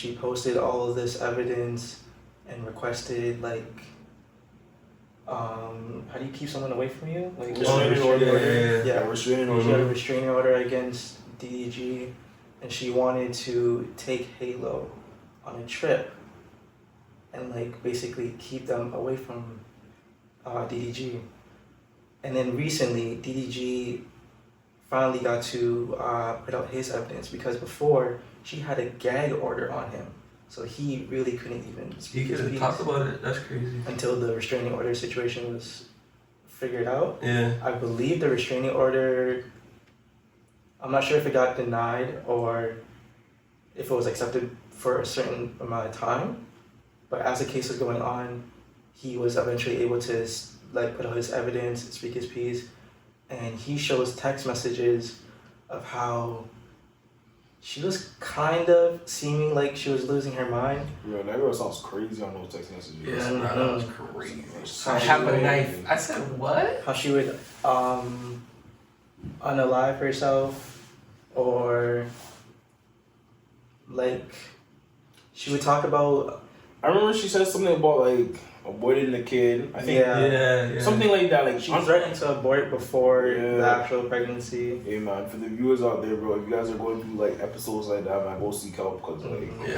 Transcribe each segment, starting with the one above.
she posted all of this evidence and requested how do you keep someone away from you? Like restraining order. Yeah, restraining She had a order. restraining order against DDG, and she wanted to take Halo on a trip and basically keep them away from DDG. And then recently, DDG finally got to put out his evidence because before she had a gag order on him, so he really couldn't even speak his piece talk about it. That's crazy. until the restraining order situation was figured out. Yeah. I believe the restraining order, I'm not sure if it got denied or if it was accepted for a certain amount of time, but as the case was going on, he was eventually able to put out his evidence, speak his piece, and he shows text messages of how she was kind of seeming like she was losing her mind. Yeah, that girl sounds crazy on those text messages. Yeah, that was crazy. I have a knife. I said, what? How she would unalive herself, or she would talk about. I remember she said something about aborting the kid. I think Yeah. something like that. She threatened to abort before Yeah. the actual pregnancy. Hey man, for the viewers out there, bro, if you guys are going through episodes like that, man, go seek help because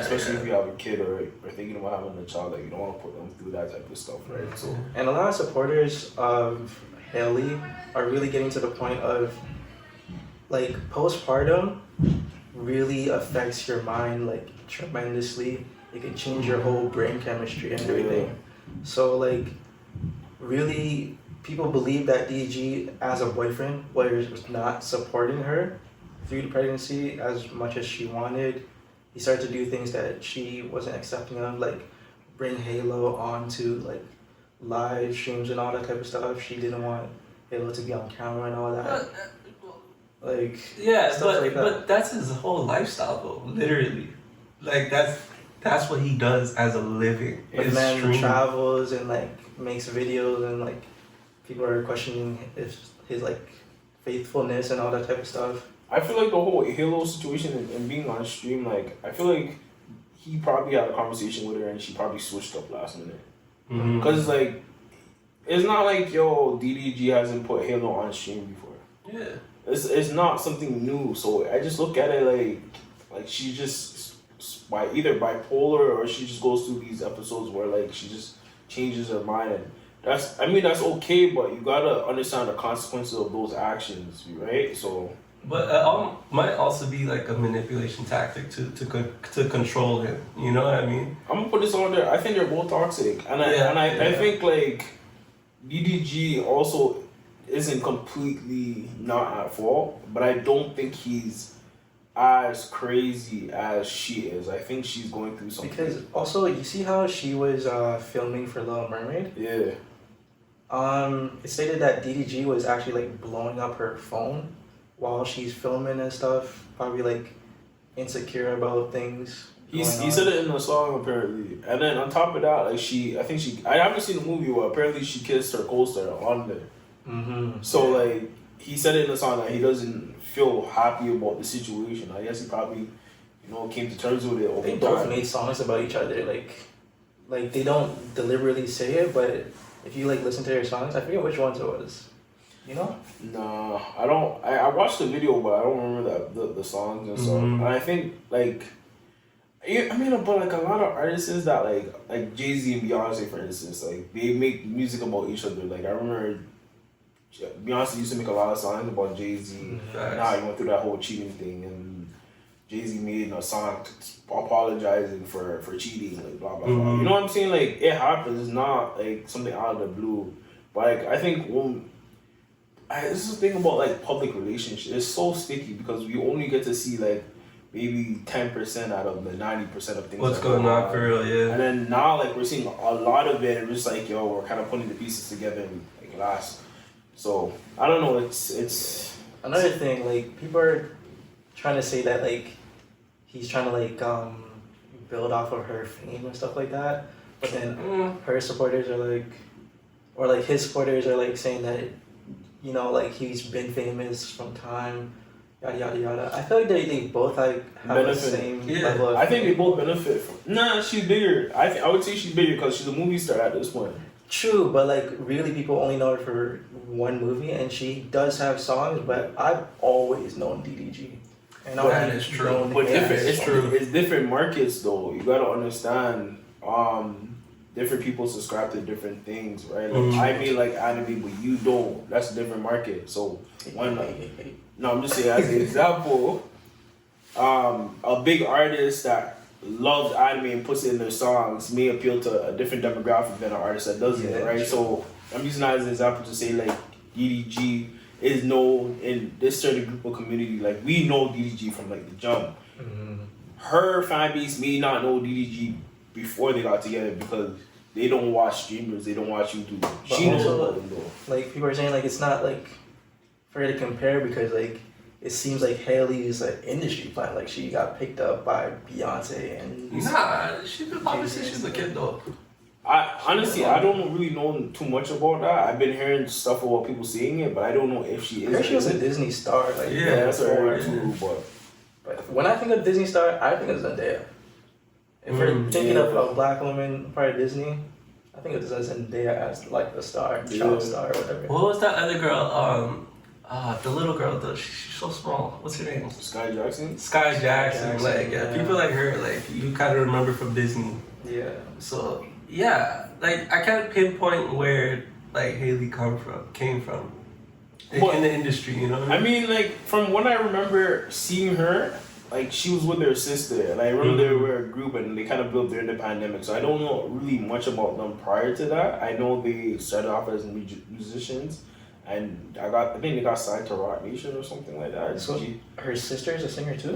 especially if you have a kid or thinking about having a child, you don't want to put them through that type of stuff, right? So And a lot of supporters of Hailey are really getting to the point of postpartum really affects your mind tremendously. It can change your whole brain chemistry and everything. Yeah. So really people believe that DG as a boyfriend was not supporting her through the pregnancy as much as she wanted. He started to do things that she wasn't accepting of, bring Halo onto live streams and all that type of stuff. She didn't want Halo to be on camera and all that. But that's his whole lifestyle though, literally. That's what he does as a living. But then travels and makes videos and people are questioning his faithfulness and all that type of stuff. I feel the whole Halo situation and being on stream, I feel he probably had a conversation with her and she probably switched up last minute. Because it's not DDG hasn't put Halo on stream before. Yeah. It's not something new, so I just look at it she just either bipolar or she just goes through these episodes where she just changes her mind, and that's okay, but you gotta understand the consequences of those actions, right? So but might also be a manipulation tactic to control him, you know what I mean? I'm gonna put this on there. I think they're both toxic, I think DDG also isn't completely not at fault, but I don't think he's as crazy as she is. I think she's going through something. Because also, you see how she was filming for Little Mermaid? Yeah. It stated that DDG was actually blowing up her phone while she's filming and stuff. Probably insecure about things. He said it in the song apparently, and then on top of that, I haven't seen the movie, but apparently she kissed her co-star on there. So he said it in the song that he doesn't feel happy about the situation. I guess he probably, came to terms with it over They time. both made songs about each other. They don't deliberately say it, but if you listen to their songs, I forget which ones it was. You know? Nah, I don't. I watched the video, but I don't remember the songs and stuff. And I think but a lot of artists that like Jay-Z and Beyonce, for instance, they make music about each other. I remember Beyonce used to make a lot of songs about Jay-Z. Nah, he went through that whole cheating thing, and Jay-Z made a song apologizing for cheating, blah blah blah. You know what I'm saying? It happens. It's not something out of the blue. But I think this is the thing about public relationships. It's so sticky because we only get to see maybe 10% out of the 90% of things. What's going on for real, yeah. And then now we're seeing a lot of it, and we're just we're kind of putting the pieces together and last. So I don't know. It's another thing. People are trying to say that he's trying to build off of her fame and stuff like that. But then her supporters are his supporters are saying that he's been famous from time. yada yada yada. I feel like they both like have the Benefit. same Yeah. level of. I think they both benefit from. Nah, she's bigger. I would say she's bigger because she's a movie star at this point. True, but like really, people only know her for one movie, and she does have songs. But I've always known DDG, and I've That always is true. known But him. different. It's true. It's different markets though. You gotta understand. Different people subscribe to different things, right? Like I may like anime, but you don't. That's a different market. So one. No, I'm just saying as an example. A big artist that loves anime and puts it in their songs may appeal to a different demographic than an artist that doesn't, Yeah, right? true. So I'm using that as an example to say like DDG is known in this certain group of community. Like we know DDG from like the jump. Mhm. Her fan base may not know DDG before they got together because they don't watch streamers, they don't watch YouTube. But She knows also, about them though. Like people are saying, like it's not like for her to compare because like it seems like Hailey is an industry plant. Like she got picked up by Beyonce and Nah, obviously she's a kid though. I honestly I don't really know too much about that. I've been hearing stuff about people saying it, but I don't know if she I is. heard she or was a isn't. Disney star. Like Yeah, That's what I heard too, But when I think of Disney star, I think of Zendaya. If we're thinking of a black woman part of Disney, I think of Zendaya as like the star, child star, or whatever. What was that other girl? The little girl though. She's so small. What's her name? Sky Jackson. Sky Jackson. Jackson, Like yeah. people like her, like you kind of remember from Disney. Yeah. So yeah, like I can't pinpoint where like Hailey came from But- in the industry. You know. I mean, like from what I remember seeing her, like she was with her sister, and I remember they were a group, and they kind of built during the pandemic. So I don't know really much about them prior to that. I know they started off as musicians, and I think they got signed to Rock Nation or something like that. So her sister is a singer too.